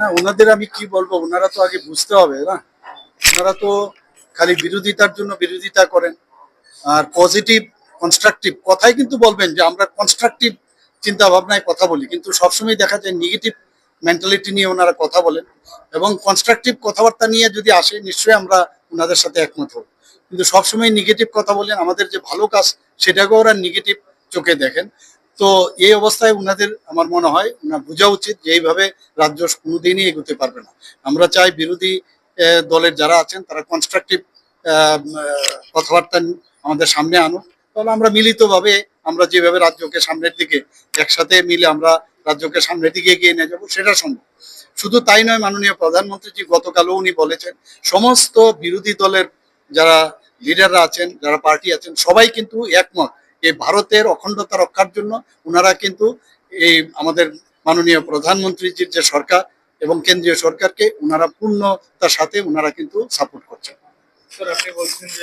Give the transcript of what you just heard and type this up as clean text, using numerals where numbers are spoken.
না, ওনাদের আমি কি বলবো, ওনারা তো আগে বুঝতে হবে না। ওনারা তো খালি বিরোধিতার জন্য বিরোধিতা করেন, আর পজিটিভ কনস্ট্রাকটিভ কথাই কিন্তু বলবেন যে আমরা কনস্ট্রাকটিভ চিন্তা ভাবনায় কথা বলি, কিন্তু সবসময় দেখা যায় নেগেটিভ মেন্টালিটি নিয়ে ওনারা কথা বলেন। এবং কনস্ট্রাকটিভ কথাবার্তা নিয়ে যদি আসে, নিশ্চয়ই আমরা ওনাদের সাথে একমত হব। কিন্তু সবসময় নেগেটিভ কথা বলেন, আমাদের যে ভালো কাজ সেটাকে ওরা নেগেটিভ চোখে দেখেন। তো এই অবস্থায় ওনাদের আমার মনে হয় বোঝা উচিত যে এইভাবে রাজ্য কোনোদিনই এগোতে পারবে না। আমরা চাই বিরোধী দলের যারা আছেন তারা কনস্ট্রাকটিভ কথাবার্তা আমাদের সামনে আনুক, তাহলে আমরা মিলিতভাবে আমরা যেভাবে রাজ্যকে সামনের দিকে একসাথে মিলে আমরা রাজ্যকে সামনের দিকে এগিয়ে নিয়ে যাবো, সেটা সম্ভব। শুধু তাই নয়, মাননীয় প্রধানমন্ত্রীজি গতকালও উনি বলেছেন সমস্ত বিরোধী দলের যারা লিডাররা আছেন, যারা পার্টি আছেন, সবাই কিন্তু একমত এই ভারতের অখণ্ডতা রক্ষার জন্য। ওনারা কিন্তু এই আমাদের মাননীয় প্রধানমন্ত্রীজির যে সরকার এবং কেন্দ্রীয় সরকারকে ওনারা পূর্ণতার সাথে ওনারা কিন্তু সাপোর্ট করছেন। স্যার, আপনি বলছেন যে